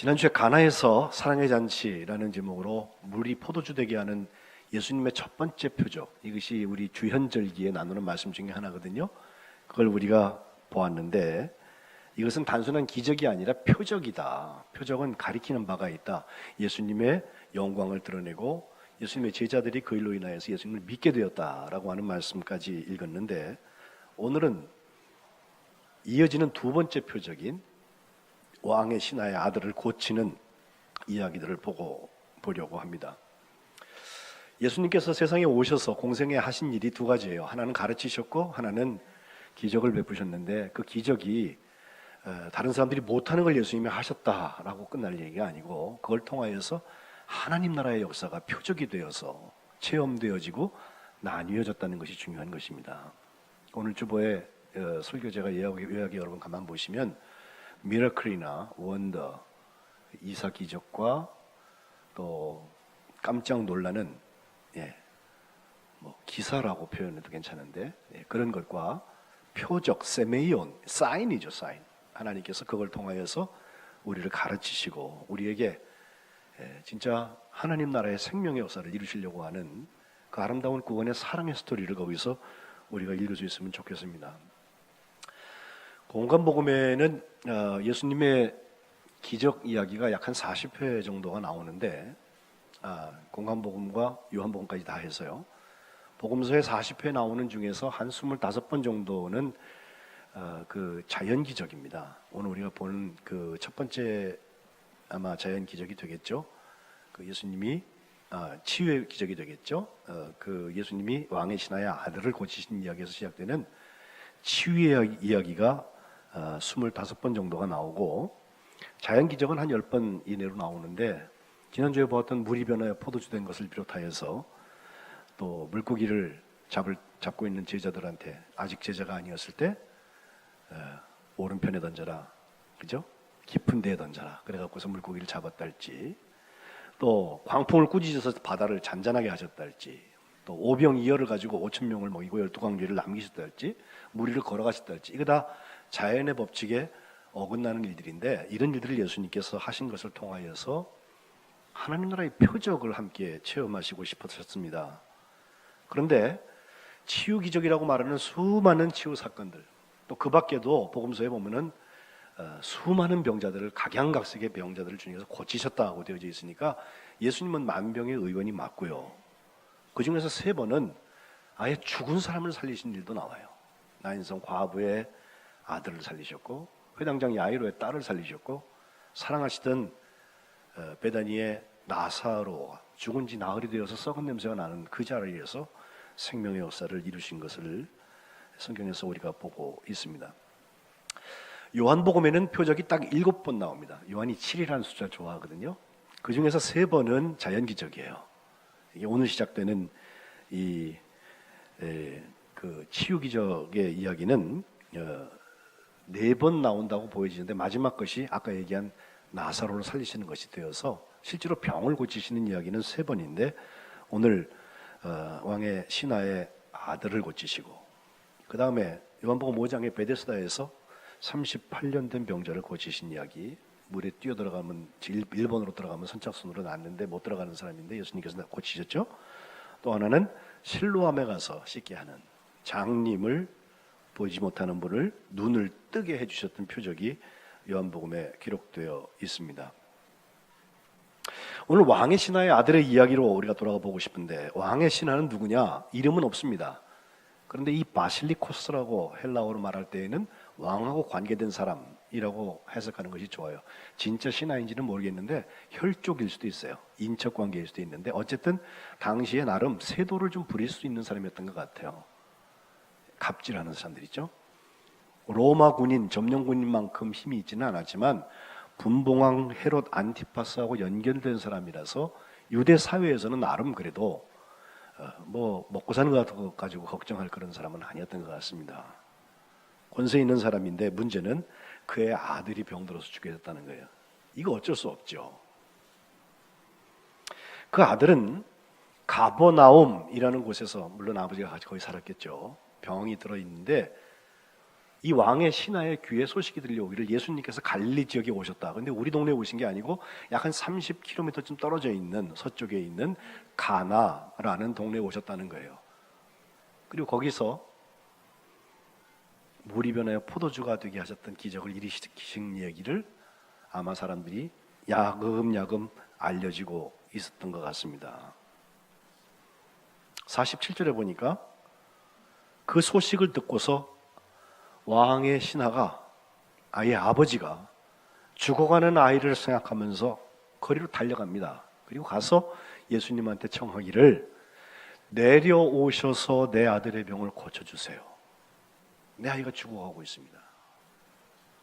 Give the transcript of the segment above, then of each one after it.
지난주에 가나에서 사랑의 잔치라는 제목으로 물이 포도주 되게 하는 예수님의 첫 번째 표적, 이것이 우리 주현절기에 나누는 말씀 중에 하나거든요. 그걸 우리가 보았는데 이것은 단순한 기적이 아니라 표적이다. 표적은 가리키는 바가 있다. 예수님의 영광을 드러내고 예수님의 제자들이 그 일로 인하여서 예수님을 믿게 되었다라고 하는 말씀까지 읽었는데, 오늘은 이어지는 두 번째 표적인 왕의 신하의 아들을 고치는 이야기들을 보려고 합니다. 예수님께서 세상에 오셔서 공생에 하신 일이 두 가지예요. 하나는 가르치셨고 하나는 기적을 베푸셨는데, 그 기적이 다른 사람들이 못하는 걸 예수님이 하셨다라고 끝날 얘기가 아니고, 그걸 통하여서 하나님 나라의 역사가 표적이 되어서 체험되어지고 나뉘어졌다는 것이 중요한 것입니다. 오늘 주보에 설교제가 요약이 여러분 가만 보시면 미라클이나 원더, 이사 기적과 또 깜짝 놀라는 기사라고 표현해도 괜찮은데, 그런 것과 표적, 세메이온, 사인이죠. 사인. 하나님께서 그걸 통하여서 우리를 가르치시고 우리에게 진짜 하나님 나라의 생명의 역사를 이루시려고 하는 그 아름다운 구원의 사랑의 스토리를 거기서 우리가 읽을 수 있으면 좋겠습니다. 공간복음에는 예수님의 기적 이야기가 약 한 40회 정도가 나오는데, 공간복음과 요한복음까지 다 해서요, 복음서에 40회 나오는 중에서 한 25번 정도는 그 자연 기적입니다. 오늘 우리가 보는 그 첫 번째 아마 자연 기적이 되겠죠. 그 예수님이 치유의 기적이 되겠죠. 그 예수님이 왕의 신하의 아들을 고치신 이야기에서 시작되는 치유의 이야기가 25번 정도가 나오고, 자연 기적은 한 10번 이내로 나오는데, 지난주에 보았던 물이 변하여 포도주 된 것을 비롯하여서 또 물고기를 잡고 있는 제자들한테 아직 제자가 아니었을 때 오른편에 던져라, 그죠? 깊은 데에 던져라, 그래갖고서 물고기를 잡았다 할지, 또 광풍을 꾸짖어서 바다를 잔잔하게 하셨다 할지, 또 오병이어를 가지고 5,000명을 먹이고 12광주를 남기셨다 할지, 무리를 걸어가셨다 할지, 이거 다 자연의 법칙에 어긋나는 일들인데, 이런 일들을 예수님께서 하신 것을 통하여서 하나님 나라의 표적을 함께 체험하시고 싶으셨습니다. 그런데 치유 기적이라고 말하는 수많은 치유 사건들, 또 그 밖에도 복음서에 보면은 수많은 병자들을, 각양각색의 병자들을 주님께서 고치셨다고 되어져 있으니까 예수님은 만병의 의원이 맞고요, 그 중에서 3번은 아예 죽은 사람을 살리신 일도 나와요. 나인성 과부의 아들을 살리셨고, 회당장 야이로의 딸을 살리셨고, 사랑하시던 베다니의 나사로가 죽은 지 나흘이 되어서 썩은 냄새가 나는 그 자리에서 생명의 역사를 이루신 것을 성경에서 우리가 보고 있습니다. 요한복음에는 표적이 딱 7번 나옵니다. 요한이 7이라는 숫자 좋아하거든요. 그 중에서 3번은 자연기적이에요. 이게 오늘 시작되는 그 치유기적의 이야기는 4번 나온다고 보여지는데, 마지막 것이 아까 얘기한 나사로를 살리시는 것이 되어서 실제로 병을 고치시는 이야기는 3번인데, 오늘 왕의 신하의 아들을 고치시고, 그 다음에 요한복음 5장의 베데스다에서 38년 된 병자를 고치신 이야기, 물에 뛰어 들어가면 일본으로 들어가면 선착순으로 났는데 못 들어가는 사람인데 예수님께서 고치셨죠. 또 하나는 실로암에 가서 씻게 하는, 장님을 보이지 못하는 분을 눈을 뜨게 해주셨던 표적이 요한복음에 기록되어 있습니다. 오늘 왕의 신하의 아들의 이야기로 우리가 돌아가 보고 싶은데, 왕의 신하는 누구냐? 이름은 없습니다. 그런데 이 바실리코스라고 헬라어로 말할 때에는 왕하고 관계된 사람이라고 해석하는 것이 좋아요. 진짜 신하인지는 모르겠는데 혈족일 수도 있어요. 인척 관계일 수도 있는데, 어쨌든 당시에 나름 세도를 좀 부릴 수 있는 사람이었던 것 같아요. 갑질하는 사람들이죠. 로마 군인, 점령 군인만큼 힘이 있지는 않았지만 분봉왕 헤롯 안티파스하고 연결된 사람이라서 유대 사회에서는 나름 그래도 먹고 사는 것 가지고 걱정할 그런 사람은 아니었던 것 같습니다. 권세 있는 사람인데 문제는 그의 아들이 병들어서 죽게 됐다는 거예요. 이거 어쩔 수 없죠. 그 아들은 가버나움이라는 곳에서, 물론 아버지가 거기 살았겠죠, 병이 들어있는데 이 왕의 신하의 귀에 소식이 들려오기를 예수님께서 갈릴리 지역에 오셨다. 근데 우리 동네에 오신 게 아니고 약 한 30km쯤 떨어져 있는 서쪽에 있는 가나라는 동네에 오셨다는 거예요. 그리고 거기서 물이 변하여 포도주가 되게 하셨던 기적을 일으키신 얘기를 아마 사람들이 야금야금 알려지고 있었던 것 같습니다. 47절에 보니까 그 소식을 듣고서 왕의 신하가, 아이의 아버지가 죽어가는 아이를 생각하면서 거리로 달려갑니다. 그리고 가서 예수님한테 청하기를 내려오셔서 내 아들의 병을 고쳐주세요. 내 아이가 죽어가고 있습니다.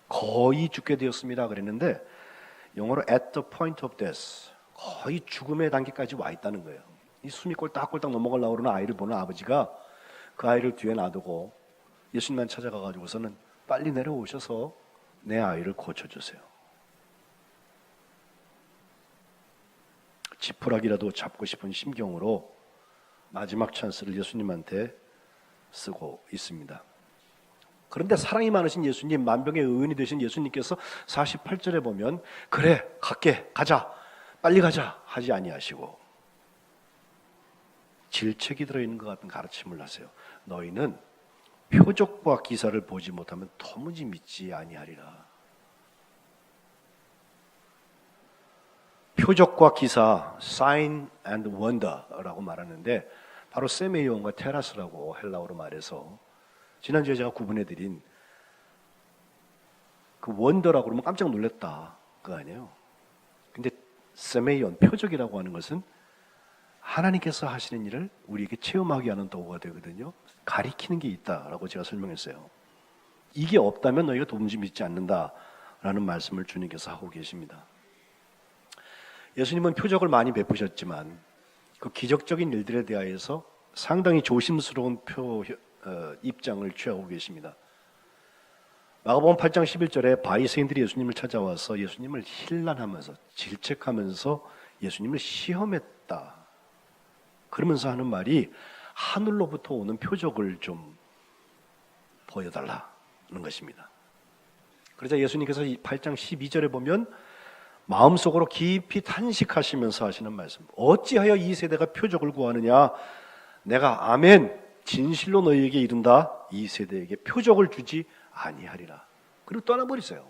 거의 죽게 되었습니다 그랬는데 영어로 at the point of death, 거의 죽음의 단계까지 와 있다는 거예요. 이 숨이 꼴딱꼴딱 넘어가려고 그러는 아이를 보는 아버지가 그 아이를 뒤에 놔두고 예수님만 찾아가가지고서는 빨리 내려오셔서 내 아이를 고쳐주세요. 지푸라기라도 잡고 싶은 심경으로 마지막 찬스를 예수님한테 쓰고 있습니다. 그런데 사랑이 많으신 예수님, 만병의 의원이 되신 예수님께서 48절에 보면 그래 갈게, 가자, 빨리 가자 하지 아니하시고 질책이 들어있는 것 같은 가르침을 하세요. 너희는 표적과 기사를 보지 못하면 도무지 믿지 아니하리라. 표적과 기사, sign and wonder라고 말하는데 바로 세메이온과 테라스라고 헬라어로 말해서 지난주에 제가 구분해드린 그 원더라고 그러면 깜짝 놀랐다 그거 아니에요. 근데 세메이온, 표적이라고 하는 것은 하나님께서 하시는 일을 우리에게 체험하게 하는 도구가 되거든요. 가리키는 게 있다라고 제가 설명했어요. 이게 없다면 너희가 도무지 믿지 않는다라는 말씀을 주님께서 하고 계십니다. 예수님은 표적을 많이 베푸셨지만 그 기적적인 일들에 대하여서 상당히 조심스러운 입장을 취하고 계십니다. 마가복음 8장 11절에 바리새인들이 예수님을 찾아와서 예수님을 힐난하면서 질책하면서 예수님을 시험했다. 그러면서 하는 말이 하늘로부터 오는 표적을 좀 보여달라는 것입니다. 그러자 예수님께서 8장 12절에 보면 마음속으로 깊이 탄식하시면서 하시는 말씀, 어찌하여 이 세대가 표적을 구하느냐, 내가 아멘 진실로 너희에게 이른다, 이 세대에게 표적을 주지 아니하리라. 그리고 떠나버리세요.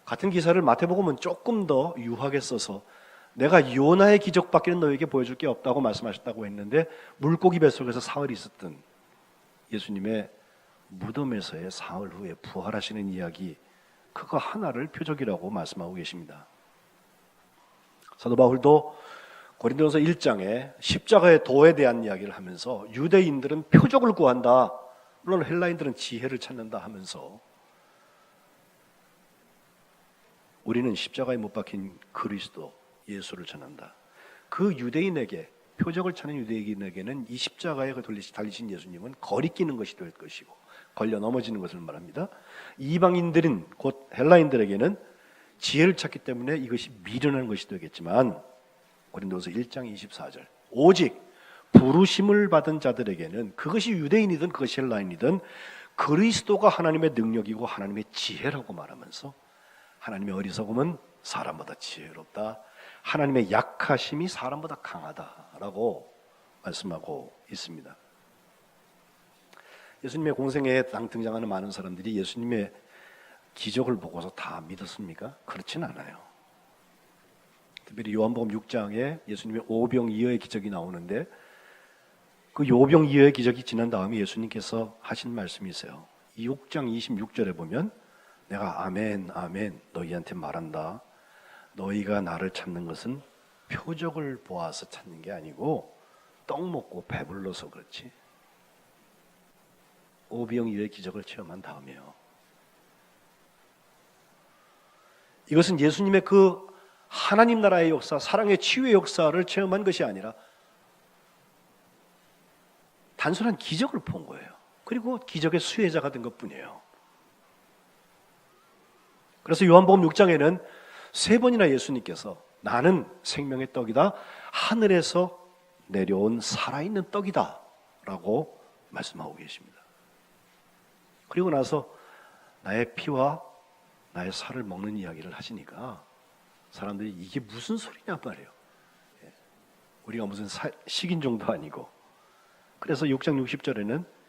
같은 기사를 마태복음은 조금 더 유하게 써서 내가 요나의 기적밖에는 너에게 보여줄 게 없다고 말씀하셨다고 했는데 물고기 뱃속에서 사흘 있었던 예수님의 무덤에서의 사흘 후에 부활하시는 이야기, 그거 하나를 표적이라고 말씀하고 계십니다. 사도 바울도 고린도전서 1장에 십자가의 도에 대한 이야기를 하면서 유대인들은 표적을 구한다, 물론 헬라인들은 지혜를 찾는다 하면서 우리는 십자가에 못 박힌 그리스도 예수를 전한다. 그 유대인에게, 표적을 찾는 유대인에게는 이 십자가에 달리신 예수님은 거리끼는 것이 될 것이고 걸려 넘어지는 것을 말합니다. 이방인들인 곧 헬라인들에게는 지혜를 찾기 때문에 이것이 미련한 것이 되겠지만 고린도서 1장 24절 오직 부르심을 받은 자들에게는 그것이 유대인이든 그것이 헬라인이든 그리스도가 하나님의 능력이고 하나님의 지혜라고 말하면서 하나님의 어리석음은 사람보다 지혜롭다, 하나님의 약하심이 사람보다 강하다라고 말씀하고 있습니다. 예수님의 공생애에 등장하는 많은 사람들이 예수님의 기적을 보고서 다 믿었습니까? 그렇진 않아요. 특별히 요한복음 6장에 예수님의 오병이어의 기적이 나오는데 그 오병이어의 기적이 지난 다음에 예수님께서 하신 말씀이 있어요. 이 6장 26절에 보면 내가 아멘 아멘 너희한테 말한다. 너희가 나를 찾는 것은 표적을 보아서 찾는 게 아니고 떡 먹고 배불러서 그렇지. 오병이어의 기적을 체험한 다음이에요. 이것은 예수님의 그 하나님 나라의 역사, 사랑의 치유의 역사를 체험한 것이 아니라 단순한 기적을 본 거예요. 그리고 기적의 수혜자가 된 것뿐이에요. 그래서 요한복음 6장에는 3번이나 예수님께서 나는 생명의 떡이다, 하늘에서 내려온 살아있는 떡이다 라고 말씀하고 계십니다. 그리고 나서 나의 피와 나의 살을 먹는 이야기를 하시니까 사람들이 이게 무슨 소리냐 말이에요. 우리가 무슨 식인종도 아니고. 그래서 6장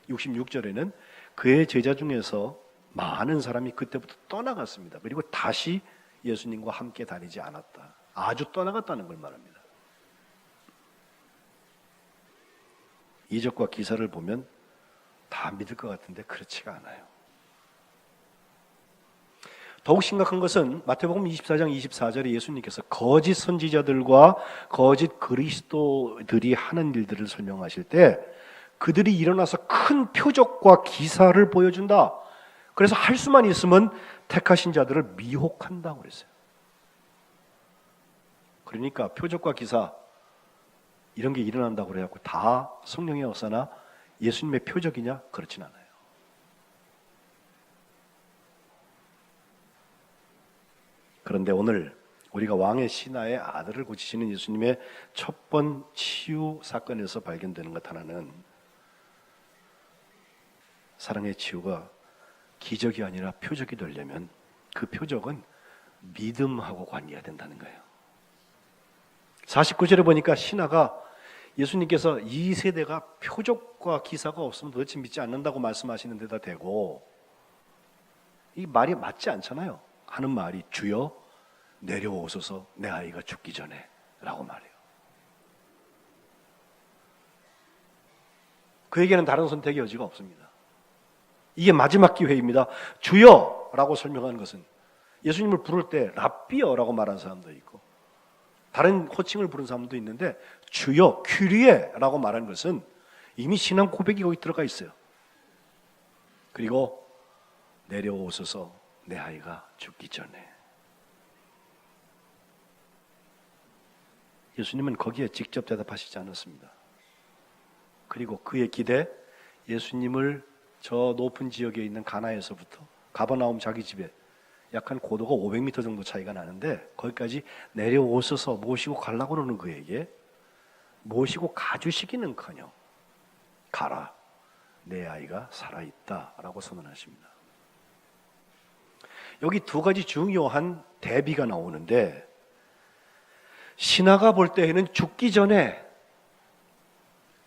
66절에는 그의 제자 중에서 많은 사람이 그때부터 떠나갔습니다. 그리고 다시 예수님과 함께 다니지 않았다. 아주 떠나갔다는 걸 말합니다. 이적과 기사를 보면 다 믿을 것 같은데 그렇지가 않아요. 더욱 심각한 것은 마태복음 24장 24절에 예수님께서 거짓 선지자들과 거짓 그리스도들이 하는 일들을 설명하실 때 그들이 일어나서 큰 표적과 기사를 보여준다. 그래서 할 수만 있으면 택하신 자들을 미혹한다고 그랬어요. 그러니까 표적과 기사 이런 게 일어난다고 그래갖고 다 성령의 역사나 예수님의 표적이냐? 그렇진 않아요. 그런데 오늘 우리가 왕의 신하의 아들을 고치시는 예수님의 첫 번 치유 사건에서 발견되는 것 하나는 사랑의 치유가 기적이 아니라 표적이 되려면 그 표적은 믿음하고 관계가 된다는 거예요. 49절에 보니까 신하가 예수님께서 이 세대가 표적과 기사가 없으면 도대체 믿지 않는다고 말씀하시는 데다 대고 이 말이 맞지 않잖아요. 하는 말이 주여 내려오소서 내 아이가 죽기 전에 라고 말해요. 그에게는 다른 선택의 여지가 없습니다. 이게 마지막 기회입니다. 주여 라고 설명하는 것은 예수님을 부를 때 랍비여 라고 말하는 사람도 있고 다른 호칭을 부른 사람도 있는데 주여 큐리에 라고 말하는 것은 이미 신앙 고백이 거기 들어가 있어요. 그리고 내려오소서 내 아이가 죽기 전에. 예수님은 거기에 직접 대답하시지 않았습니다. 그리고 그의 기대, 예수님을 저 높은 지역에 있는 가나에서부터 가버나움 자기 집에 약 한 고도가 500m 정도 차이가 나는데 거기까지 내려오셔서 모시고 가려고 그러는 그에게 모시고 가주시기는커녕 가라, 내 아이가 살아있다 라고 선언하십니다. 여기 두 가지 중요한 대비가 나오는데 신하가 볼 때에는 죽기 전에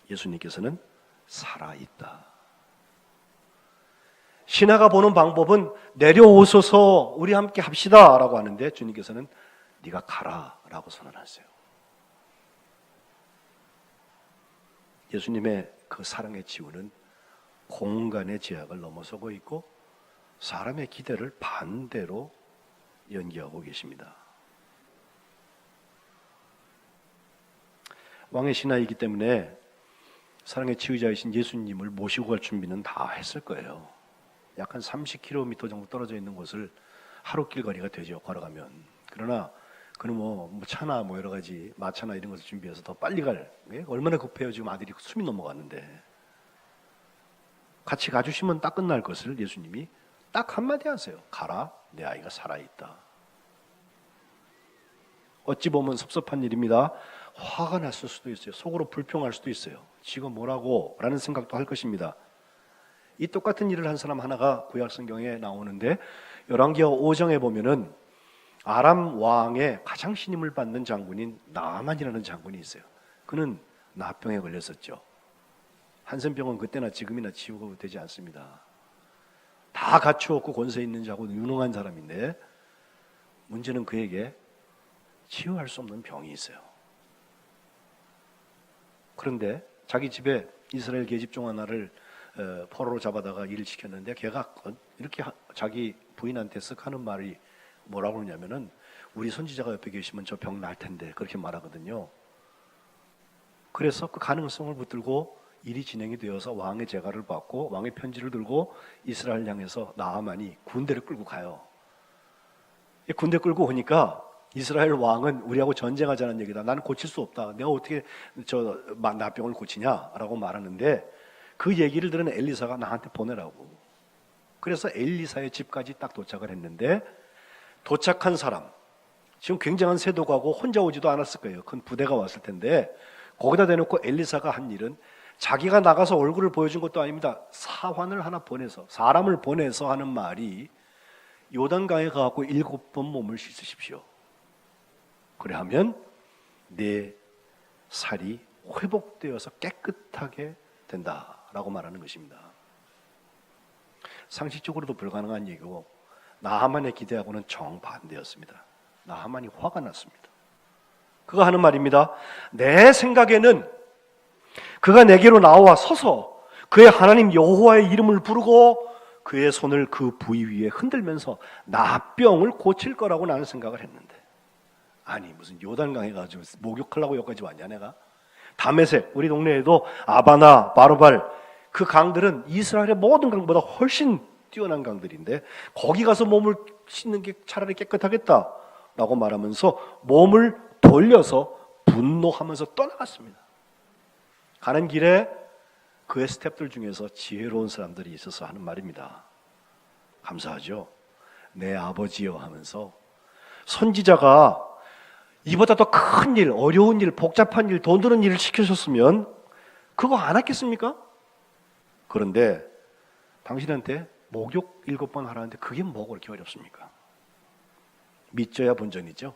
예수님께서는 살아있다. 신하가 보는 방법은 내려오소서 우리 함께 합시다 라고 하는데 주님께서는 네가 가라 라고 선언하세요. 예수님의 그 사랑의 치유는 공간의 제약을 넘어서고 있고 사람의 기대를 반대로 연기하고 계십니다. 왕의 신하이기 때문에 사랑의 치유자이신 예수님을 모시고 갈 준비는 다 했을 거예요. 약 한 30km 정도 떨어져 있는 곳을 하루 길거리가 되죠, 걸어가면. 그러나 그는 뭐 차나 뭐 여러 가지 마차나 이런 것을 준비해서 더 빨리 갈, 얼마나 급해요. 지금 아들이 숨이 넘어갔는데 같이 가주시면 딱 끝날 것을 예수님이 딱 한마디 하세요. 가라, 내 아이가 살아있다. 어찌 보면 섭섭한 일입니다. 화가 났을 수도 있어요. 속으로 불평할 수도 있어요. 지금 뭐라고 라는 생각도 할 것입니다. 이 똑같은 일을 한 사람 하나가 구약 성경에 나오는데 열왕기하 5장에 보면은 아람 왕의 가장 신임을 받는 장군인 나아만이라는 장군이 있어요. 그는 나병에 걸렸었죠. 한센병은 그때나 지금이나 치유가 되지 않습니다. 다 갖추었고 권세 있는 자고 유능한 사람인데 문제는 그에게 치유할 수 없는 병이 있어요. 그런데 자기 집에 이스라엘 계집종 하나를 포로로 잡아다가 일을 시켰는데 걔가 이렇게 자기 부인한테 쓱 하는 말이 뭐라고 그러냐면은 우리 선지자가 옆에 계시면 저 병 날 텐데 그렇게 말하거든요. 그래서 그 가능성을 붙들고 일이 진행이 되어서 왕의 제가를 받고 왕의 편지를 들고 이스라엘 향해서 나아만이 군대를 끌고 가요. 군대 끌고 오니까 이스라엘 왕은 우리하고 전쟁하자는 얘기다. 나는 고칠 수 없다. 내가 어떻게 저 나병을 고치냐라고 말하는데 그 얘기를 들은 엘리사가 나한테 보내라고. 그래서 엘리사의 집까지 딱 도착을 했는데 도착한 사람, 지금 굉장한 세도가고 혼자 오지도 않았을 거예요. 큰 부대가 왔을 텐데 거기다 대놓고 엘리사가 한 일은 자기가 나가서 얼굴을 보여준 것도 아닙니다. 사환을 하나 보내서, 사람을 보내서 하는 말이 요단강에 가갖고 7번 몸을 씻으십시오. 그래하면 내 살이 회복되어서 깨끗하게 된다라고 말하는 것입니다. 상식적으로도 불가능한 얘기고 나하만의 기대하고는 정반대였습니다. 나하만이 화가 났습니다. 그가 하는 말입니다. 내 생각에는 그가 내게로 나와 서서 그의 하나님 여호와의 이름을 부르고 그의 손을 그 부위 위에 흔들면서 나병을 고칠 거라고 나는 생각을 했는데, 아니 무슨 요단강에 가지고 목욕하려고 여기까지 왔냐 내가? 다메섹, 우리 동네에도 아바나, 바로발, 그 강들은 이스라엘의 모든 강보다 훨씬 뛰어난 강들인데 거기 가서 몸을 씻는 게 차라리 깨끗하겠다라고 말하면서 몸을 돌려서 분노하면서 떠나갔습니다. 가는 길에 그의 스태프들 중에서 지혜로운 사람들이 있어서 하는 말입니다. 감사하죠. 내 아버지여 하면서 선지자가 이보다 더 큰 일, 어려운 일, 복잡한 일, 돈 드는 일을 시키셨으면 그거 안 했겠습니까? 그런데 당신한테 목욕 7번 하라는데 그게 뭐가 그렇게 어렵습니까? 믿져야 본전이죠.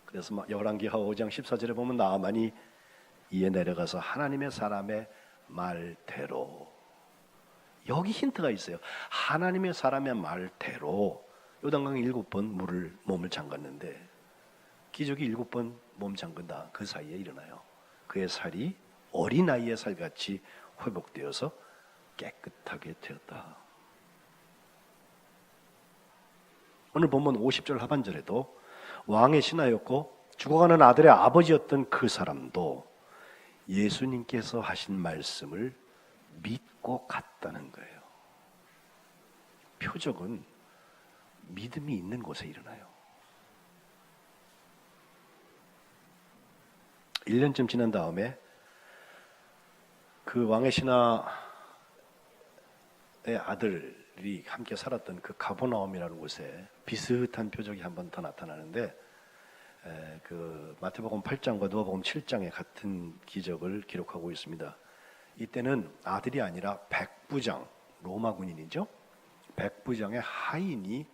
그래서 열왕기하 5장 14절에 보면 나아만이 이에 내려가서 하나님의 사람의 말대로, 여기 힌트가 있어요. 하나님의 사람의 말대로 요단강에 7번 몸을 잠갔는데 기적이 7번 몸 잠근다. 그 사이에 일어나요. 그의 살이 어린아이의 살같이 회복되어서 깨끗하게 되었다. 오늘 본문 50절 하반절에도 왕의 신하였고 죽어가는 아들의 아버지였던 그 사람도 예수님께서 하신 말씀을 믿고 갔다는 거예요. 표적은 믿음이 있는 곳에 일어나요. 1년쯤 지난 다음에 그 왕의 신하의 아들이 함께 살았던 그 가버나움이라는 곳에 비슷한 표적이 한 번 더 나타나는데, 그 마태복음 8장과 누가복음 7장에 같은 기적을 기록하고 있습니다. 이때는 아들이 아니라 백부장, 로마 군인이죠. 백부장의 하인이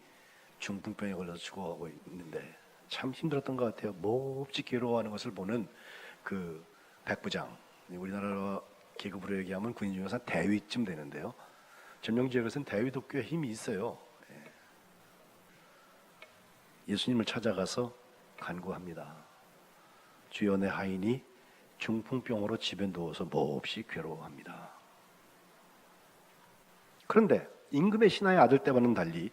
중풍병에 걸려서 죽어가고 있는데 참 힘들었던 것 같아요. 몹시 괴로워하는 것을 보는 그 백부장, 우리나라 계급으로 얘기하면 군인 중에서 대위쯤 되는데요. 전명 지역에서는 대위도 꽤 힘이 있어요. 예수님을 찾아가서 간구합니다. 주여, 내 하인이 중풍병으로 집에 누워서 몹시 괴로워합니다. 그런데 임금의 신하의 아들 때와는 달리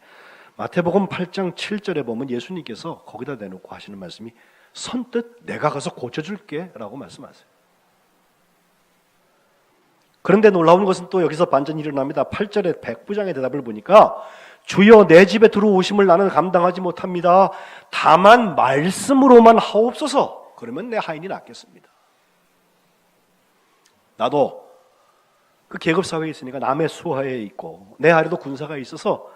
마태복음 8장 7절에 보면 예수님께서 거기다 내놓고 하시는 말씀이 선뜻 내가 가서 고쳐줄게 라고 말씀하세요. 그런데 놀라운 것은 또 여기서 반전이 일어납니다. 8절에 백부장의 대답을 보니까 주여, 내 집에 들어오심을 나는 감당하지 못합니다. 다만 말씀으로만 하옵소서. 그러면 내 하인이 낫겠습니다. 나도 그 계급사회에 있으니까 남의 수하에 있고 내 아래도 군사가 있어서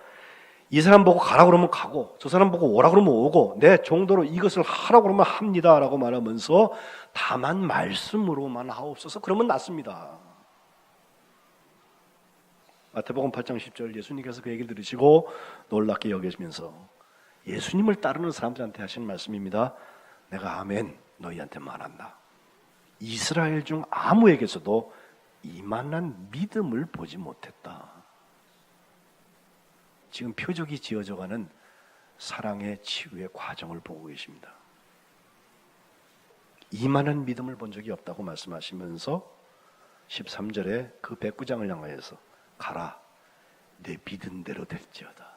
이 사람 보고 가라 그러면 가고 저 사람 보고 오라 그러면 오고 내 정도로 이것을 하라고 그러면 합니다 라고 말하면서 다만 말씀으로만 하옵소서. 그러면 낫습니다. 마태복음 8장 10절 예수님께서 그 얘기를 들으시고 놀랍게 여기시면서 예수님을 따르는 사람들한테 하신 말씀입니다. 내가 아멘 너희한테 말한다. 이스라엘 중 아무에게서도 이만한 믿음을 보지 못했다. 지금 표적이 지어져가는 사랑의 치유의 과정을 보고 계십니다. 이만한 믿음을 본 적이 없다고 말씀하시면서 13절에 그 백부장을 향하여서 가라, 내 믿은 대로 될지어다.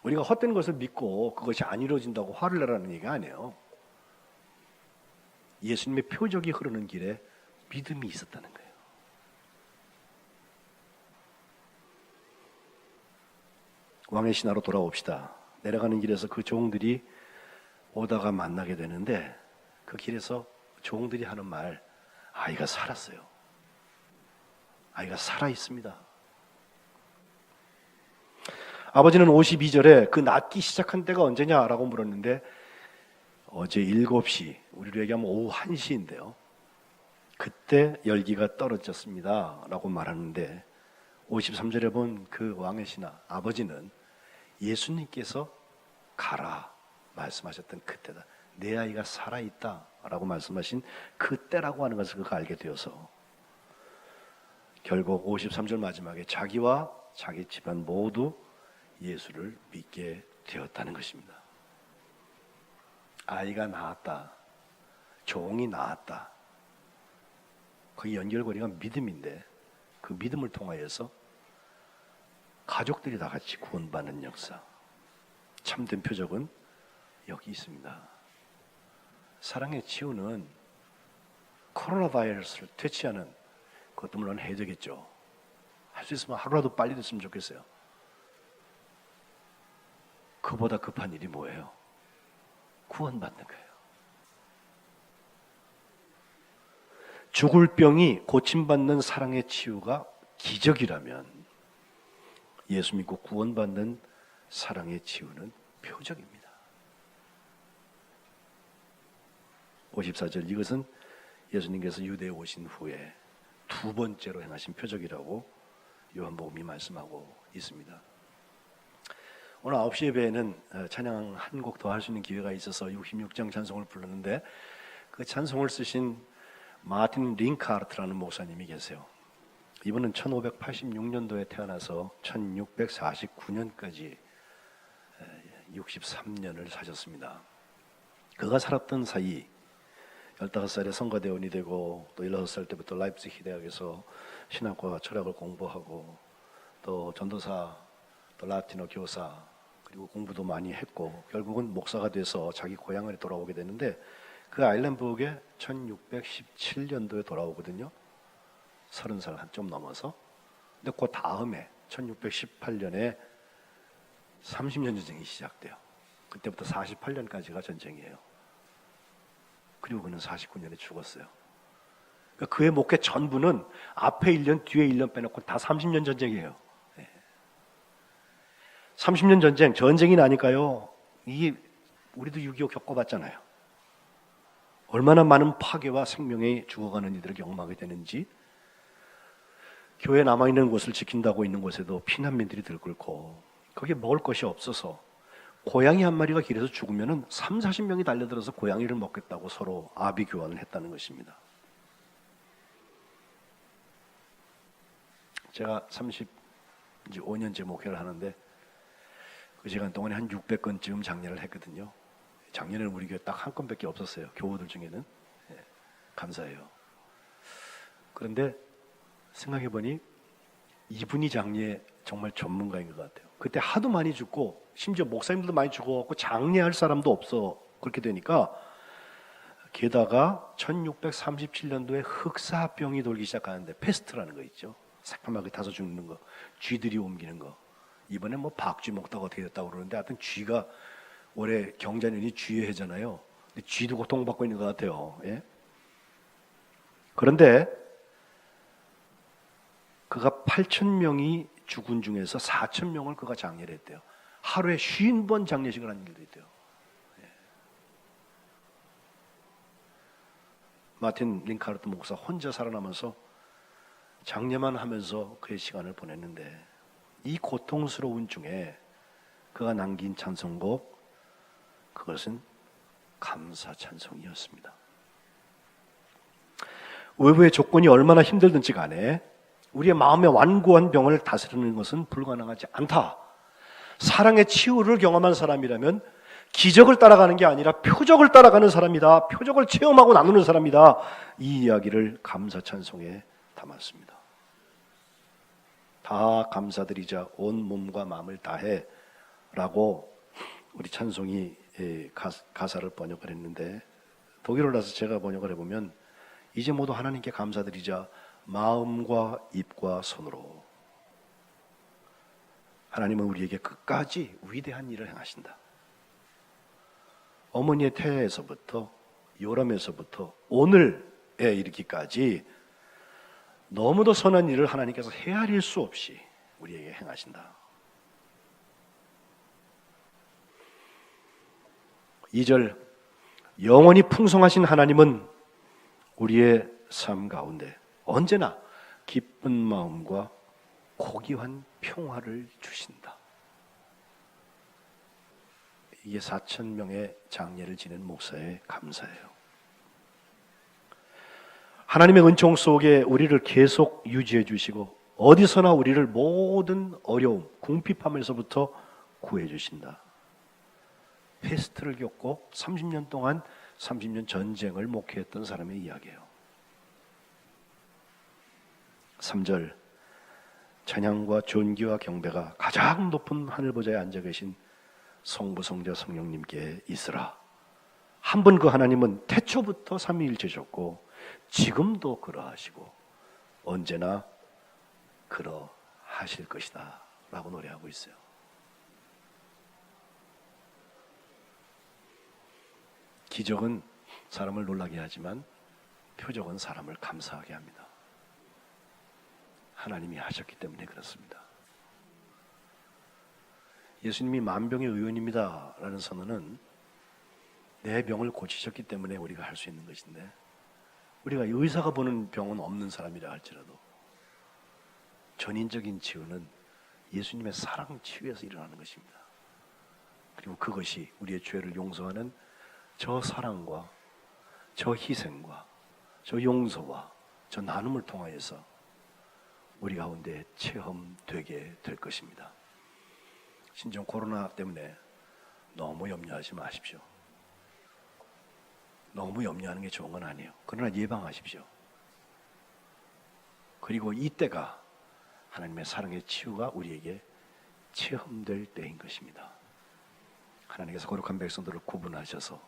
우리가 헛된 것을 믿고 그것이 안 이루어진다고 화를 내라는 얘기가 아니에요. 예수님의 표적이 흐르는 길에 믿음이 있었다는 거예요. 왕의 신하로 돌아옵시다. 내려가는 길에서 그 종들이 오다가 만나게 되는데 그 길에서 종들이 하는 말, 아이가 살았어요. 아이가 살아있습니다. 아버지는 52절에 그 낫기 시작한 때가 언제냐라고 물었는데 어제 7시, 우리로 얘기하면 오후 1시인데요. 그때 열기가 떨어졌습니다 라고 말하는데 53절에 본 그 왕의 신하 아버지는 예수님께서 가라 말씀하셨던 그때다, 내 아이가 살아있다 라고 말씀하신 그때라고 하는 것을 그가 알게 되어서 결국 53절 마지막에 자기와 자기 집안 모두 예수를 믿게 되었다는 것입니다. 아이가 낳았다, 종이 낳았다, 그 연결고리가 믿음인데 그 믿음을 통하여서 가족들이 다 같이 구원받는 역사, 참된 표적은 여기 있습니다. 사랑의 치유는 코로나 바이러스를 퇴치하는 그것도 물론 해야 되겠죠. 할 수 있으면 하루라도 빨리 됐으면 좋겠어요. 그보다 급한 일이 뭐예요? 구원받는 거예요. 죽을 병이 고침받는 사랑의 치유가 기적이라면 예수 믿고 구원받는 사랑의 치유는 표적입니다. 54절, 이것은 예수님께서 유대에 오신 후에 두 번째로 행하신 표적이라고 요한복음이 말씀하고 있습니다. 오늘 9시 예배에는 찬양 한 곡 더 할 수 있는 기회가 있어서 66장 찬송을 불렀는데 그 찬송을 쓰신 마틴 링카르트라는 목사님이 계세요. 이분은 1586년도에 태어나서 1649년까지 63년을 사셨습니다. 그가 살았던 사이 15살에 성가대원이 되고 또 16살 때부터 라이프치히 대학에서 신학과 철학을 공부하고 또 전도사, 또 라틴어 교사, 그리고 공부도 많이 했고 결국은 목사가 돼서 자기 고향에 돌아오게 되는데 그 아일랜드북에 1617년도에 돌아오거든요. 30살 한 좀 넘어서. 근데 그 다음에 1618년에 30년 전쟁이 시작돼요. 그때부터 48년까지가 전쟁이에요. 그리고 그는 49년에 죽었어요. 그러니까 그의 목회 전부는 앞에 1년, 뒤에 1년 빼놓고 다 30년 전쟁이에요. 30년 전쟁이 나니까요. 이게 우리도 6.25 겪어봤잖아요. 얼마나 많은 파괴와 생명이 죽어가는 이들을 경험하게 되는지. 교회 남아있는 곳을 지킨다고 있는 곳에도 피난민들이 들끓고 거기에 먹을 것이 없어서 고양이 한 마리가 길에서 죽으면 3, 40명이 달려들어서 고양이를 먹겠다고 서로 아비 교환을 했다는 것입니다. 제가 35년째 목회를 하는데 그 시간 동안에 한 600건쯤 장례를 했거든요. 작년에는 우리 교회 딱 한 건밖에 없었어요. 교우들 중에는. 감사해요. 그런데 생각해보니 이분이 장례 정말 전문가인 것 같아요. 그때 하도 많이 죽고 심지어 목사님들도 많이 죽어갖고 장례할 사람도 없어. 그렇게 되니까 게다가 1637년도에 흑사병이 돌기 시작하는데 페스트라는 거 있죠. 새까맣게 타서 죽는 거, 쥐들이 옮기는 거. 이번에 뭐 박쥐 먹다가 어떻게 됐다고 그러는데 하여튼 쥐가 올해 경자년이 쥐의 해잖아요. 근데 쥐도 고통받고 있는 것 같아요. 예? 그런데 그가 8,000명이 죽은 중에서 4,000명을 그가 장례를 했대요. 하루에 50번 장례식을 한 일도 있대요. 예. 마틴 링카르트 목사 혼자 살아남아서 장례만 하면서 그의 시간을 보냈는데 이 고통스러운 중에 그가 남긴 찬송곡, 그것은 감사 찬송이었습니다. 외부의 조건이 얼마나 힘들든지 간에 우리의 마음의 완고한 병을 다스리는 것은 불가능하지 않다. 사랑의 치유를 경험한 사람이라면 기적을 따라가는 게 아니라 표적을 따라가는 사람이다. 표적을 체험하고 나누는 사람이다. 이 이야기를 감사 찬송에 담았습니다. 다 감사드리자 온 몸과 마음을 다해 라고 우리 찬송이 가사를 번역을 했는데 독일어라서 제가 번역을 해보면 이제 모두 하나님께 감사드리자 마음과 입과 손으로. 하나님은 우리에게 끝까지 위대한 일을 행하신다. 어머니의 태에서부터 요람에서부터 오늘에 이르기까지 너무도 선한 일을 하나님께서 헤아릴 수 없이 우리에게 행하신다. 2절, 영원히 풍성하신 하나님은 우리의 삶 가운데 언제나 기쁜 마음과 고귀한 평화를 주신다. 이게 4,000명의 장례를 지낸 목사의 감사예요. 하나님의 은총 속에 우리를 계속 유지해 주시고 어디서나 우리를 모든 어려움, 궁핍함에서부터 구해 주신다. 페스트를 겪고 30년 동안 30년 전쟁을 목회했던 사람의 이야기예요. 3절 찬양과 존귀와 경배가 가장 높은 하늘 보좌에 앉아 계신 성부, 성자, 성령님께 있으라. 한 분 그 하나님은 태초부터 삼위일체셨고 지금도 그러하시고 언제나 그러하실 것이다 라고 노래하고 있어요. 기적은 사람을 놀라게 하지만 표적은 사람을 감사하게 합니다. 하나님이 하셨기 때문에 그렇습니다. 예수님이 만병의 의원입니다 라는 선언은 내 병을 고치셨기 때문에 우리가 할 수 있는 것인데, 우리가 의사가 보는 병은 없는 사람이라 할지라도 전인적인 치유는 예수님의 사랑 치유에서 일어나는 것입니다. 그리고 그것이 우리의 죄를 용서하는 저 사랑과 저 희생과 저 용서와 저 나눔을 통하여서 우리 가운데 체험되게 될 것입니다. 신종 코로나 때문에 너무 염려하지 마십시오. 너무 염려하는 게 좋은 건 아니에요. 그러나 예방하십시오. 그리고 이때가 하나님의 사랑의 치유가 우리에게 체험될 때인 것입니다. 하나님께서 거룩한 백성들을 구분하셔서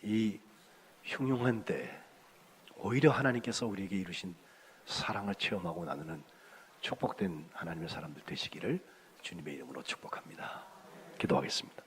이 흉흉한 때에 오히려 하나님께서 우리에게 이루신 사랑을 체험하고 나누는 축복된 하나님의 사람들 되시기를 주님의 이름으로 축복합니다. 기도하겠습니다.